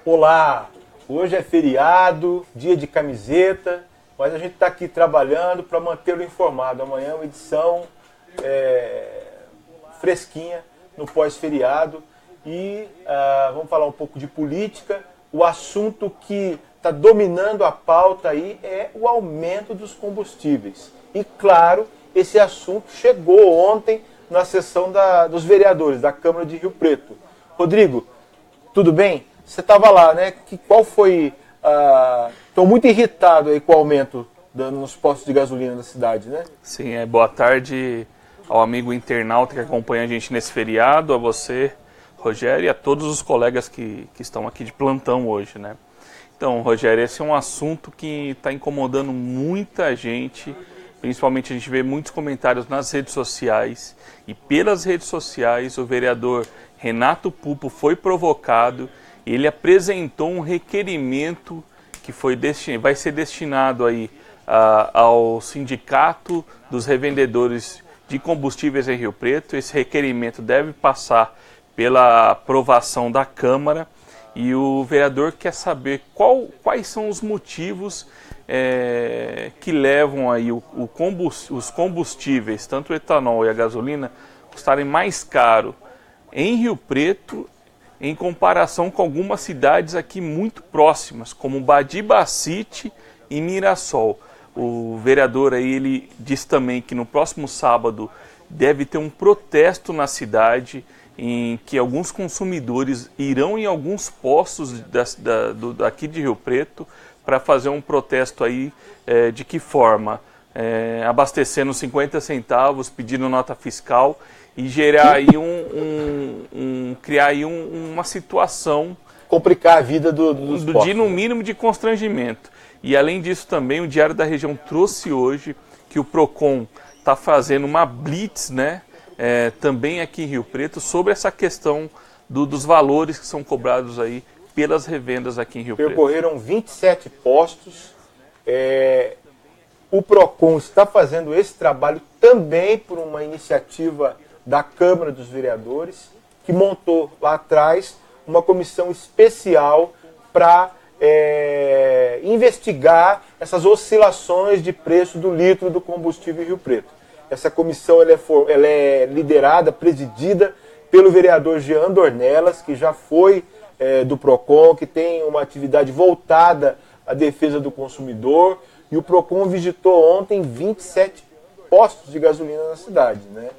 Olá, hoje é feriado, dia de camiseta, mas a gente está aqui trabalhando para mantê-lo informado. Amanhã é uma edição fresquinha no pós-feriado e vamos falar um pouco de política. O assunto que está dominando a pauta aí é o aumento dos combustíveis. E claro, esse assunto chegou ontem na sessão dos vereadores da Câmara de Rio Preto. Rodrigo, tudo bem? Você estava lá, né? Qual foi... Estou muito irritado aí com o aumento nos postos de gasolina da cidade, né? Sim, boa tarde ao amigo internauta que acompanha a gente nesse feriado, a você, Rogério, e a todos os colegas que estão aqui de plantão hoje, né? Então, Rogério, esse é um assunto que está incomodando muita gente, principalmente a gente vê muitos comentários nas redes sociais, e pelas redes sociais o vereador Renato Pupo foi provocado. Ele apresentou um requerimento que vai ser destinado aí ao Sindicato dos Revendedores de Combustíveis em Rio Preto. Esse requerimento deve passar pela aprovação da Câmara e o vereador quer saber quais são os motivos que levam aí os combustíveis, tanto o etanol e a gasolina, custarem mais caro em Rio Preto em comparação com algumas cidades aqui muito próximas, como Badibacite e Mirassol. O vereador aí, ele diz também que no próximo sábado deve ter um protesto na cidade, em que alguns consumidores irão em alguns postos daqui de Rio Preto para fazer um protesto aí, de que forma? Abastecendo 50 centavos, pedindo nota fiscal e gerar aí criar aí uma situação... Complicar a vida dos postos. No mínimo de constrangimento. E além disso também o Diário da Região trouxe hoje que o Procon está fazendo uma blitz, né, também aqui em Rio Preto, sobre essa questão dos valores que são cobrados aí pelas revendas aqui em Rio Preto. Percorreram 27 postos. O Procon está fazendo esse trabalho também por uma iniciativa da Câmara dos Vereadores, que montou lá atrás uma comissão especial para investigar essas oscilações de preço do litro do combustível em Rio Preto. Essa comissão ela é liderada, presidida pelo vereador Jean Dornelas, que já foi do Procon, que tem uma atividade voltada à defesa do consumidor, e o Procon visitou ontem 27 postos de gasolina na cidade, né?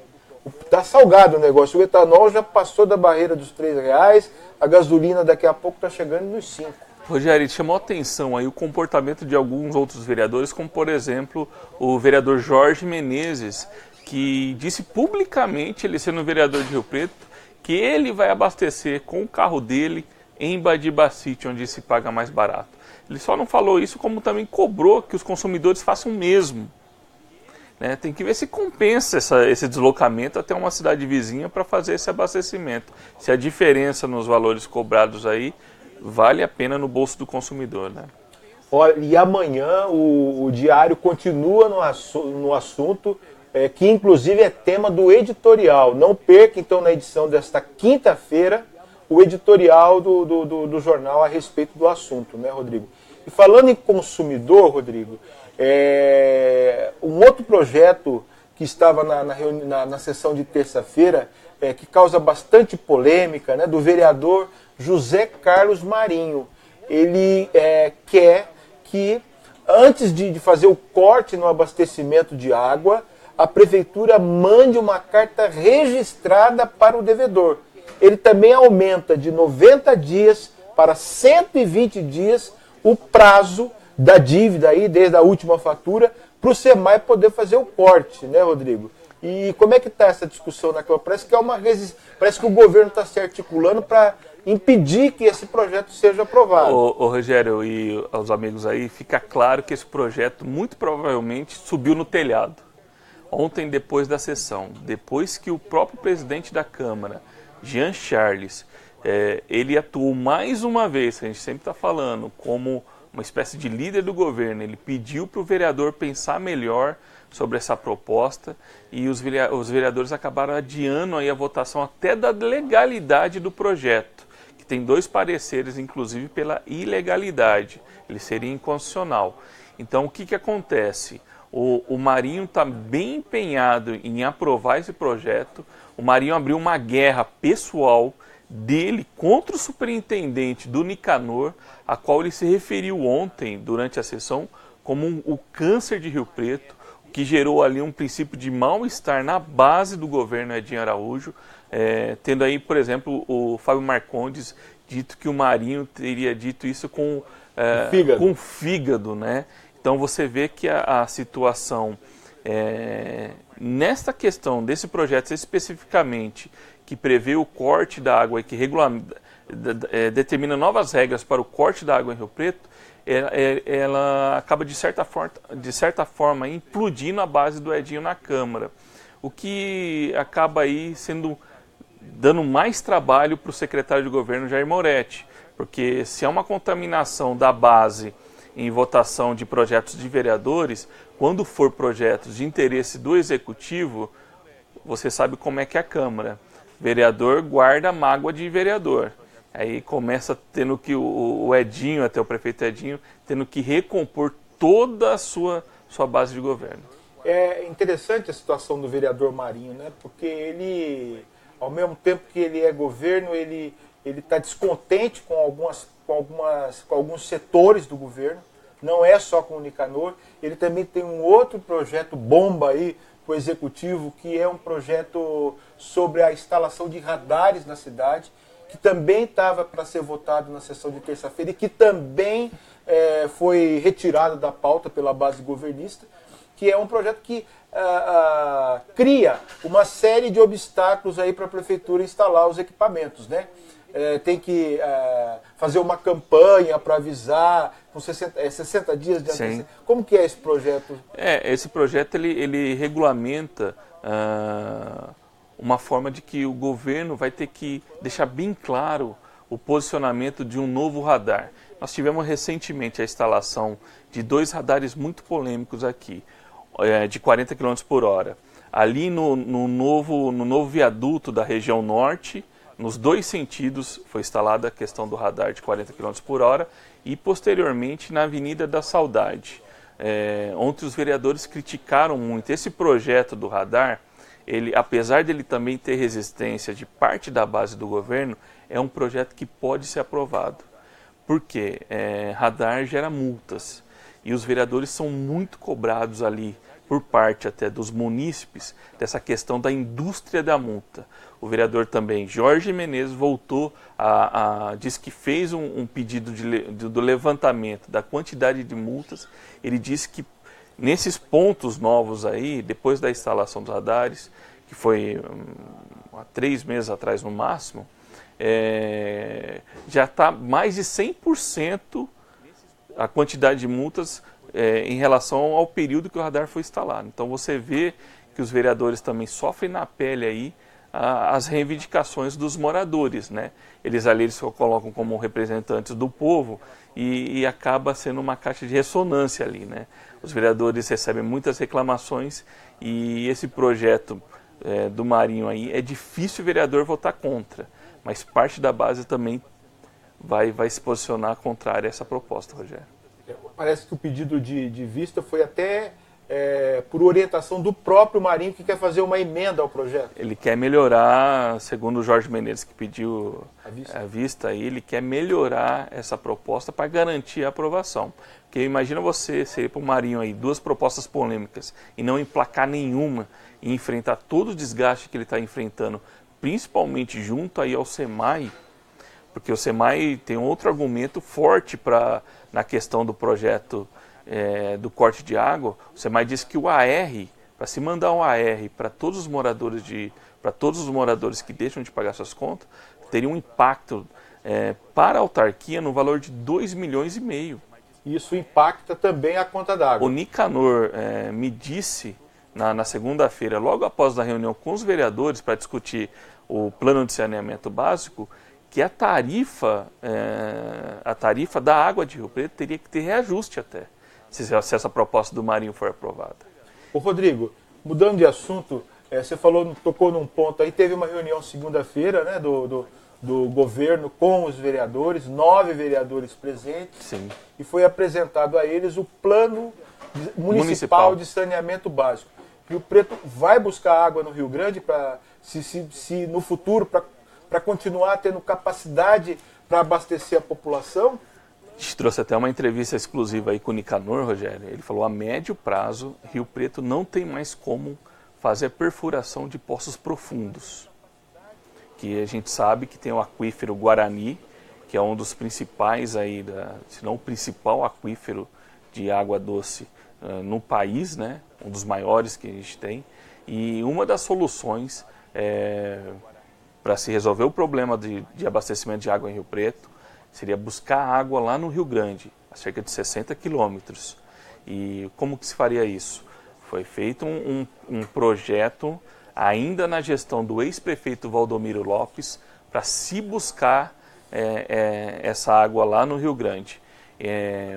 Está salgado o negócio, o etanol já passou da barreira dos R$3, a gasolina daqui a pouco está chegando nos 5. Rogério, chamou a atenção aí o comportamento de alguns outros vereadores, como por exemplo o vereador Jorge Menezes, que disse publicamente, ele sendo vereador de Rio Preto, que ele vai abastecer com o carro dele em Badibacite, onde se paga mais barato. Ele só não falou isso, como também cobrou que os consumidores façam o mesmo. Tem que ver se compensa esse deslocamento até uma cidade vizinha para fazer esse abastecimento. Se a diferença nos valores cobrados aí vale a pena no bolso do consumidor, né? Olha, e amanhã o Diário continua no assunto, que inclusive é tema do editorial. Não perca então na edição desta quinta-feira o editorial do jornal a respeito do assunto, né, Rodrigo? E falando em consumidor, Rodrigo, um outro projeto que estava na sessão de terça-feira, que causa bastante polêmica, né, do vereador José Carlos Marinho. Ele quer que, antes de fazer o corte no abastecimento de água, a prefeitura mande uma carta registrada para o devedor. Ele também aumenta de 90 dias para 120 dias o prazo da dívida aí, desde a última fatura, para o SEMAI poder fazer o corte, né, Rodrigo? E como é que está essa discussão naquela? Parece que o governo está se articulando para impedir que esse projeto seja aprovado. Ô Rogério e aos amigos aí, fica claro que esse projeto muito provavelmente subiu no telhado. Ontem, depois da sessão, depois que o próprio presidente da Câmara, Jean Charles, ele atuou mais uma vez, que a gente sempre está falando, como uma espécie de líder do governo. Ele pediu para o vereador pensar melhor sobre essa proposta e os vereadores acabaram adiando aí a votação até da legalidade do projeto, que tem 2 pareceres, inclusive pela ilegalidade, ele seria inconstitucional. Então o que acontece? O Marinho está bem empenhado em aprovar esse projeto. O Marinho abriu uma guerra pessoal dele contra o superintendente do Nicanor, a qual ele se referiu ontem durante a sessão como o câncer de Rio Preto, que gerou ali um princípio de mal-estar na base do governo Edinho Araújo, tendo aí, por exemplo, o Fábio Marcondes dito que o Marinho teria dito isso com fígado, né? Então você vê que a situação, nesta questão desse projeto especificamente, que prevê o corte da água e que determina novas regras para o corte da água em Rio Preto, ela acaba de certa forma implodindo a base do Edinho na Câmara, o que acaba aí dando mais trabalho para o secretário de governo Jair Moretti, porque se há uma contaminação da base em votação de projetos de vereadores, quando for projetos de interesse do executivo, você sabe como é que é a Câmara. Vereador guarda mágoa de vereador. Aí começa tendo que o Edinho, até o prefeito Edinho, tendo que recompor toda a sua base de governo. É interessante a situação do vereador Marinho, né? Porque ele, ao mesmo tempo que ele é governo, ele está descontente com alguns setores do governo, não é só com o Nicanor, ele também tem um outro projeto bomba aí para o executivo, que é um projeto sobre a instalação de radares na cidade, que também estava para ser votado na sessão de terça-feira e que também foi retirado da pauta pela base governista, que é um projeto que cria uma série de obstáculos aí para a prefeitura instalar os equipamentos, né? Tem que fazer uma campanha para avisar com 60 dias de antecedência. Como que é esse projeto? Esse projeto ele regulamenta uma forma de que o governo vai ter que deixar bem claro o posicionamento de um novo radar. Nós tivemos recentemente a instalação de 2 radares muito polêmicos aqui, de 40 km por hora. Ali no novo viaduto da região norte, nos 2 sentidos foi instalada a questão do radar de 40 km por hora e posteriormente na Avenida da Saudade. Ontem os vereadores criticaram muito esse projeto do radar. Ele, apesar de ele também ter resistência de parte da base do governo, é um projeto que pode ser aprovado. Por quê? Radar gera multas e os vereadores são muito cobrados ali, por parte até dos munícipes, dessa questão da indústria da multa. O vereador também, Jorge Menezes, voltou diz que fez um pedido do levantamento da quantidade de multas. Ele disse que nesses pontos novos aí, depois da instalação dos radares, que foi há 3 meses atrás no máximo, já está mais de 100% a quantidade de multas em relação ao período que o radar foi instalado. Então você vê que os vereadores também sofrem na pele aí as reivindicações dos moradores, né? Eles se colocam como representantes do povo e acaba sendo uma caixa de ressonância ali, né? Os vereadores recebem muitas reclamações e esse projeto do Marinho aí é difícil o vereador votar contra, mas parte da base também vai se posicionar contrária a essa proposta, Rogério. Parece que o pedido de vista foi até por orientação do próprio Marinho, que quer fazer uma emenda ao projeto. Ele quer melhorar, segundo o Jorge Menezes, que pediu a vista, ele quer melhorar essa proposta para garantir a aprovação. Porque imagina você ser para o Marinho aí 2 propostas polêmicas e não emplacar nenhuma e enfrentar todo o desgaste que ele está enfrentando, principalmente junto aí ao SEMAI, porque o SEMAI tem outro argumento forte na questão do projeto do corte de água. O SEMAI diz que o AR, para se mandar um AR para todos os moradores que deixam de pagar suas contas, teria um impacto para a autarquia no valor de 2,5 milhões. Isso impacta também a conta d'água. O Nicanor me disse na segunda-feira, logo após a reunião com os vereadores para discutir o plano de saneamento básico, que a tarifa da água de Rio Preto teria que ter reajuste até, se essa proposta do Marinho for aprovada. Ô Rodrigo, mudando de assunto, você tocou num ponto aí, teve uma reunião segunda-feira, né, do governo com os vereadores, 9 vereadores presentes. Sim. E foi apresentado a eles o plano municipal de saneamento básico. Rio Preto vai buscar água no Rio Grande para, se no futuro, para continuar tendo capacidade para abastecer a população? A gente trouxe até uma entrevista exclusiva aí com o Nicanor, Rogério. Ele falou, a médio prazo, Rio Preto não tem mais como fazer a perfuração de poços profundos. Que a gente sabe que tem o aquífero Guarani, que é um dos principais aí, se não o principal aquífero de água doce no país, né? Um dos maiores que a gente tem. E uma das soluções para se resolver o problema de abastecimento de água em Rio Preto seria buscar água lá no Rio Grande, a cerca de 60 quilômetros. E como que se faria isso? Foi feito um projeto, ainda na gestão do ex-prefeito Valdomiro Lopes, para se buscar essa água lá no Rio Grande.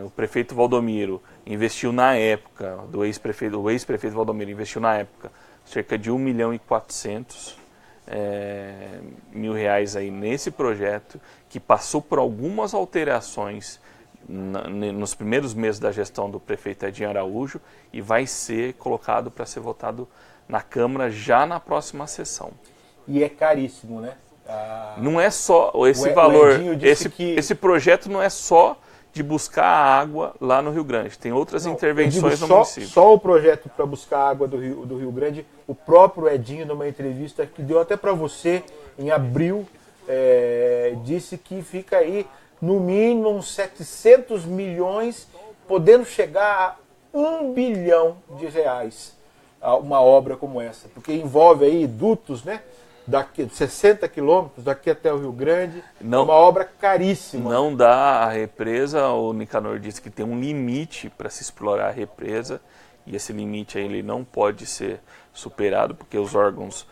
O prefeito Valdomiro investiu na época, o ex-prefeito Valdomiro investiu na época cerca de 1.400.000 reais aí nesse projeto, que passou por algumas alterações nos primeiros meses da gestão do prefeito Edinho Araújo e vai ser colocado para ser votado na Câmara já na próxima sessão. E é caríssimo, né? Não é só esse valor, esse projeto não é só de buscar a água lá no Rio Grande, tem outras intervenções no município. Só o projeto para buscar a água do Rio Grande, o próprio Edinho, numa entrevista que deu até para você em abril, disse que fica aí no mínimo uns 700 milhões, podendo chegar a 1 bilhão de reais uma obra como essa, porque envolve aí dutos, né? Daqui 60 quilômetros, daqui até o Rio Grande, é uma obra caríssima. Não dá a represa, o Nicanor disse que tem um limite para se explorar a represa, e esse limite aí ele não pode ser superado, porque os órgãos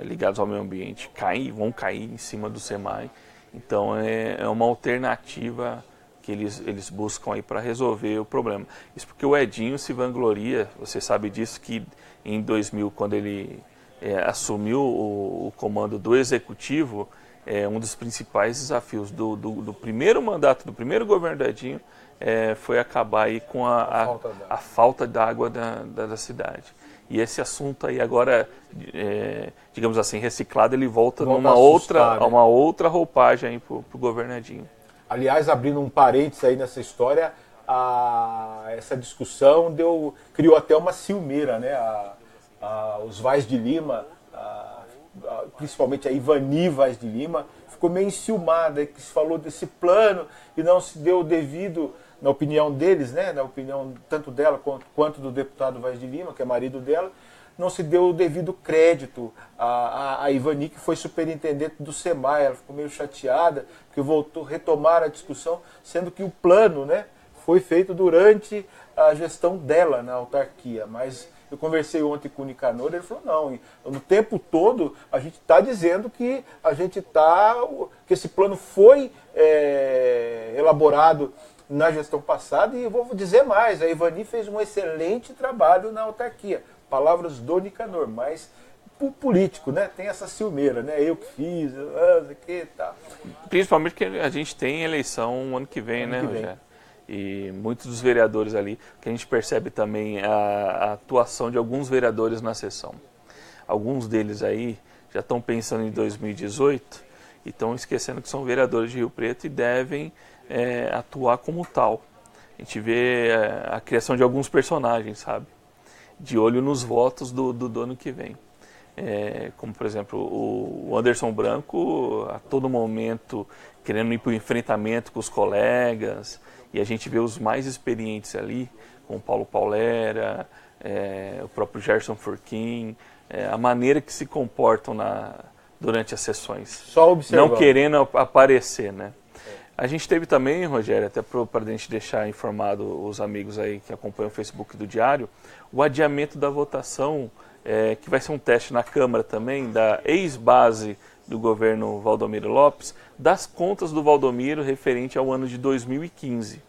ligados ao meio ambiente vão cair em cima do SEMAI. Então é uma alternativa que eles buscam aí para resolver o problema. Isso porque o Edinho se vangloria, você sabe disso, que em 2000, quando ele assumiu o comando do Executivo, um dos principais desafios do primeiro mandato, do primeiro governo do Edinho, foi acabar aí com a falta d'água da cidade. E esse assunto aí agora, digamos assim, reciclado, ele volta numa uma outra roupagem aí para o governo Edinho. Aliás, abrindo um parênteses aí nessa história, essa discussão criou até uma ciumeira, né? Os Vaz de Lima, principalmente a Ivani Vaz de Lima, ficou meio enciumada, que se falou desse plano e não se deu o devido, na opinião deles, né, na opinião tanto dela quanto do deputado Vaz de Lima, que é marido dela, não se deu o devido crédito à Ivani, que foi superintendente do SEMAI. Ela ficou meio chateada, porque retomar a discussão, sendo que o plano, né, foi feito durante a gestão dela na autarquia, mas eu conversei ontem com o Nicanor, ele falou, não, no tempo todo a gente está dizendo que que esse plano foi elaborado na gestão passada, e eu vou dizer mais, a Ivani fez um excelente trabalho na autarquia. Palavras do Nicanor, mas o político, né, tem essa ciumeira, né, eu que fiz, que tá. Principalmente que a gente tem eleição ano que vem, né, Rogério? E muitos dos vereadores ali, que a gente percebe também a atuação de alguns vereadores na sessão. Alguns deles aí já estão pensando em 2018 e estão esquecendo que são vereadores de Rio Preto e devem atuar como tal. A gente vê a criação de alguns personagens, sabe? De olho nos votos do ano que vem. Como, por exemplo, o Anderson Branco, a todo momento, querendo ir para o enfrentamento com os colegas, e a gente vê os mais experientes ali, como o Paulo Paulera, o próprio Gerson Furquim, a maneira que se comportam durante as sessões. Só observando. Não querendo aparecer, né? A gente teve também, Rogério, até para a gente deixar informado os amigos aí que acompanham o Facebook do Diário, o adiamento da votação, que vai ser um teste na Câmara também, da ex-base do governo Valdomiro Lopes, das contas do Valdomiro referente ao ano de 2015.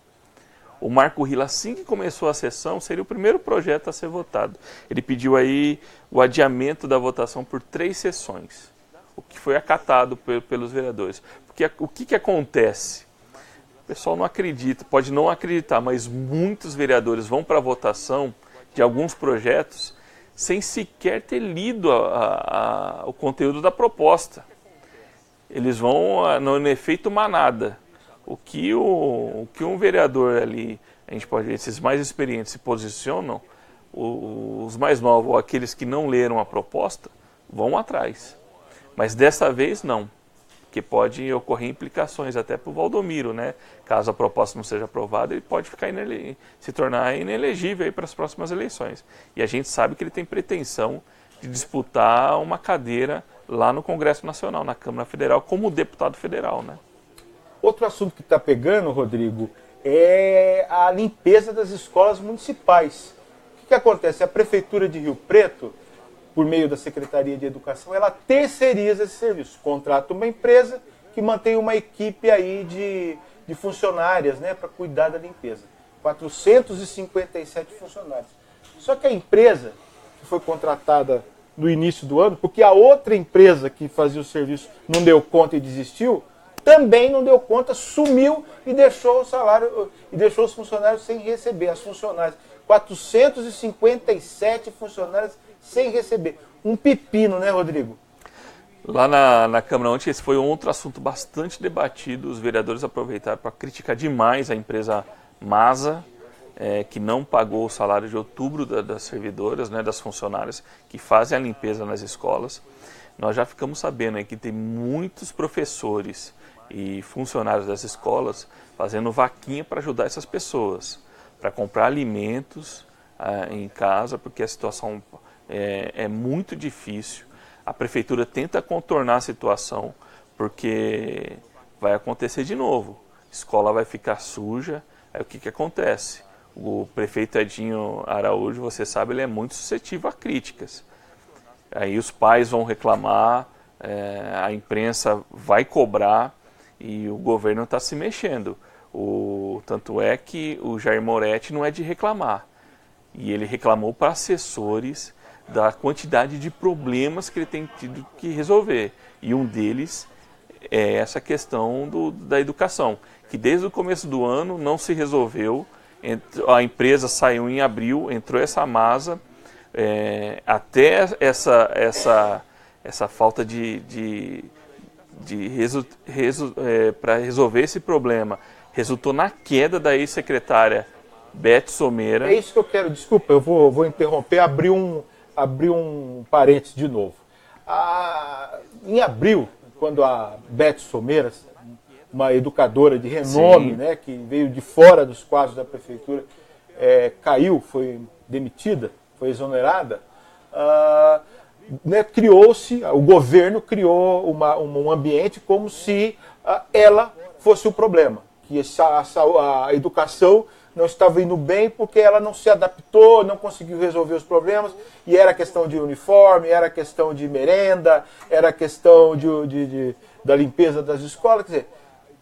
O Marco Rila, assim que começou a sessão, seria o primeiro projeto a ser votado. Ele pediu aí o adiamento da votação por 3 sessões. O o que foi acatado pelos vereadores. Porque o que acontece? O pessoal não acredita, pode não acreditar, mas muitos vereadores vão para a votação de alguns projetos sem sequer ter lido o conteúdo da proposta. Eles vão no efeito manada. O que um vereador ali, a gente pode ver, esses mais experientes se posicionam, os mais novos, ou aqueles que não leram a proposta, vão atrás. Mas dessa vez não, porque pode ocorrer implicações até para o Valdomiro, né? Caso a proposta não seja aprovada, ele pode ficar se tornar inelegível para as próximas eleições. E a gente sabe que ele tem pretensão de disputar uma cadeira lá no Congresso Nacional, na Câmara Federal, como deputado federal, né? Outro assunto que está pegando, Rodrigo, é a limpeza das escolas municipais. O que acontece? A Prefeitura de Rio Preto, por meio da Secretaria de Educação, ela terceiriza esse serviço. Contrata uma empresa que mantém uma equipe aí de funcionárias, né, para cuidar da limpeza. 457 funcionários. Só que a empresa que foi contratada no início do ano, porque a outra empresa que fazia o serviço não deu conta e desistiu, também não deu conta, sumiu e deixou o salário, e deixou os funcionários sem receber. As funcionárias, 457 funcionários sem receber. Um pepino, né, Rodrigo? Lá na Câmara ontem, esse foi um outro assunto bastante debatido. Os vereadores aproveitaram para criticar demais a empresa Masa, que não pagou o salário de outubro das servidoras, né, das funcionárias que fazem a limpeza nas escolas. Nós já ficamos sabendo aí que tem muitos professores e funcionários das escolas fazendo vaquinha para ajudar essas pessoas, para comprar alimentos em casa, porque a situação é muito difícil. A prefeitura tenta contornar a situação, porque vai acontecer de novo. A escola vai ficar suja, aí o que acontece? O prefeito Edinho Araújo, você sabe, ele é muito suscetível a críticas. Aí os pais vão reclamar, a imprensa vai cobrar e o governo está se mexendo. Tanto é que o Jair Moretti não é de reclamar. E ele reclamou para assessores da quantidade de problemas que ele tem tido que resolver. E um deles é essa questão da educação, que desde o começo do ano não se resolveu. A empresa saiu em abril, entrou essa Masa, até essa falta para resolver esse problema resultou na queda da ex-secretária Beth Sommeira. É isso que eu quero, desculpa, eu vou interromper, abrir um parênteses de novo. Em abril, quando a Beth Sommeira, uma educadora de renome, né, que veio de fora dos quadros da prefeitura, caiu, foi demitida, foi exonerada, né, o governo criou um ambiente como se ela fosse o problema, que a educação não estava indo bem porque ela não se adaptou, não conseguiu resolver os problemas, e era questão de uniforme, era questão de merenda, era questão da limpeza das escolas. Quer dizer,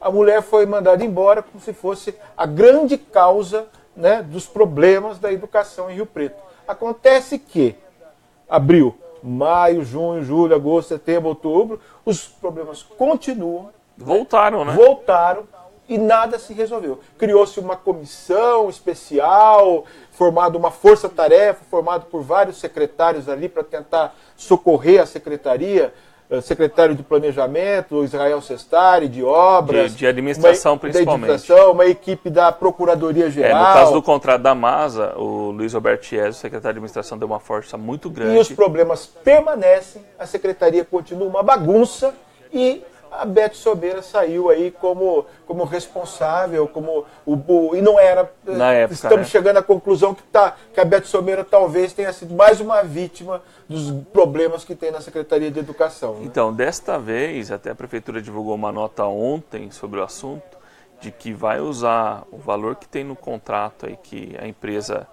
a mulher foi mandada embora como se fosse a grande causa, né, dos problemas da educação em Rio Preto. Acontece que abril, maio, junho, julho, agosto, setembro, outubro, os problemas continuam. Voltaram, né? Voltaram e nada se resolveu. Criou-se uma comissão especial, formada uma força-tarefa, formada por vários secretários ali para tentar socorrer a secretaria, secretário de Planejamento, o Israel Sestari, de Obras. De administração, principalmente. Uma equipe da Procuradoria-Geral. No caso do contrato da Masa, o Luiz Roberto Chiesa, o secretário de administração, deu uma força muito grande. E os problemas permanecem, a secretaria continua uma bagunça e a Beth Sommeira saiu aí como responsável, e não era. Na época, estamos chegando à conclusão que a Beth Sommeira talvez tenha sido mais uma vítima dos problemas que tem na Secretaria de Educação. Né? Então, desta vez, até a Prefeitura divulgou uma nota ontem sobre o assunto, de que vai usar o valor que tem no contrato aí que a empresa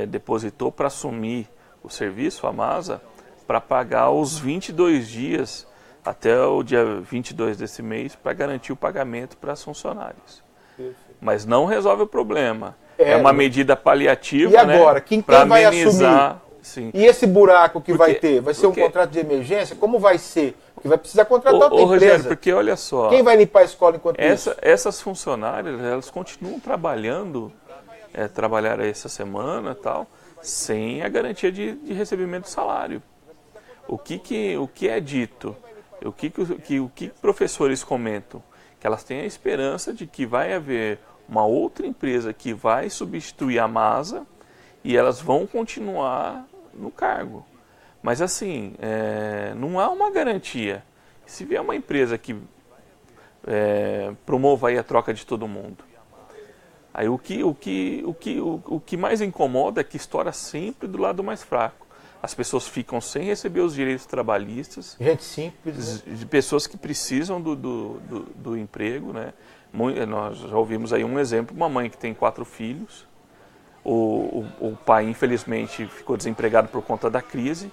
depositou para assumir o serviço, a Masa, para pagar os 22 dias até o dia 22 desse mês para garantir o pagamento para os funcionários. Perfeito. Mas não resolve o problema. É uma medida paliativa, e agora, quem vai assumir Sim. E esse buraco que vai Porque- ter? Vai ser um porque- contrato de emergência? Como vai ser? Porque vai precisar contratar outra Rogério, empresa. porque olha só, Quem vai limpar a escola enquanto isso? essas funcionárias, elas continuam trabalhando, trabalharam essa semana e tal, sem a garantia de recebimento do salário. O que é dito? O que professores comentam? Que elas têm a esperança de que vai haver uma outra empresa que vai substituir a Masa e elas vão continuar no cargo. Mas assim, não há uma garantia. Se vier uma empresa que promova aí a troca de todo mundo, aí o que mais incomoda é que estoura sempre do lado mais fraco. As pessoas ficam sem receber os direitos trabalhistas, Gente simples, né? de pessoas que precisam do emprego, né? Nós já ouvimos aí um exemplo, uma mãe que tem 4 filhos, o pai infelizmente ficou desempregado por conta da crise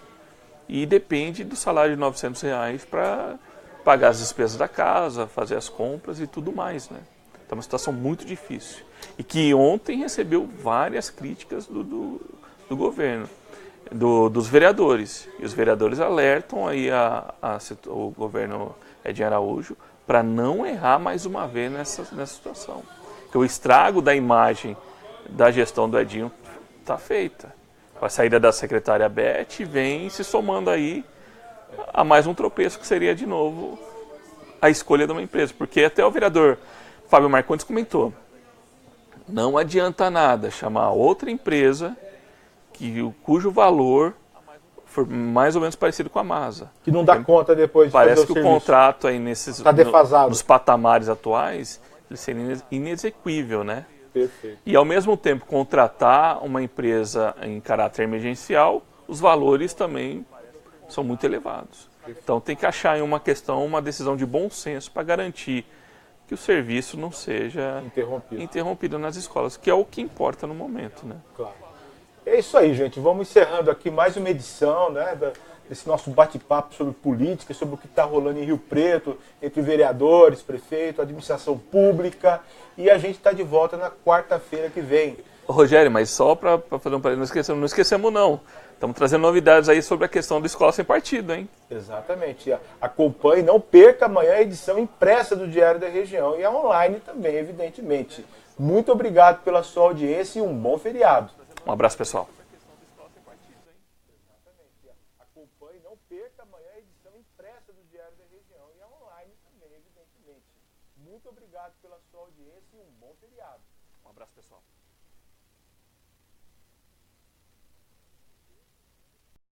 e depende do salário de R$ 900 para pagar as despesas da casa, fazer as compras e tudo mais, né? Então é uma situação muito difícil. E que ontem recebeu várias críticas do governo, dos vereadores. E os vereadores alertam aí o governo Edinho Araújo para não errar mais uma vez nessa situação. Porque o estrago da imagem da gestão do Edinho está feita. Com a saída da secretária Beth, vem se somando aí a mais um tropeço que seria de novo a escolha de uma empresa. Porque até o vereador Fábio Marcondes comentou, não adianta nada chamar outra empresa cujo valor for mais ou menos parecido com a Masa. Que não dá conta depois de Parece fazer que o o serviço. contrato aí Tá defasado. nos patamares atuais ele seria inexequível, né? Perfeito. E ao mesmo tempo contratar uma empresa em caráter emergencial, os valores também são muito elevados. Então tem que achar em uma decisão de bom senso para garantir que o serviço não seja interrompido nas escolas, que é o que importa no momento, né? Claro. É isso aí, gente. Vamos encerrando aqui mais uma edição, né, desse nosso bate-papo sobre política, sobre o que está rolando em Rio Preto, entre vereadores, prefeito, administração pública. E a gente está de volta na quarta-feira que vem. Rogério, mas só para fazer um parênteses, não esquecemos não. Estamos trazendo novidades aí sobre a questão da escola sem partido, hein? Exatamente. Acompanhe, não perca amanhã a edição impressa do Diário da Região e a online também, evidentemente. Muito obrigado pela sua audiência e um bom feriado. Um abraço, pessoal. Acompanhe, não perca amanhã a edição impressa do Diário da Região e a online também, evidentemente. Muito obrigado pela sua audiência e um bom feriado. Um abraço, pessoal.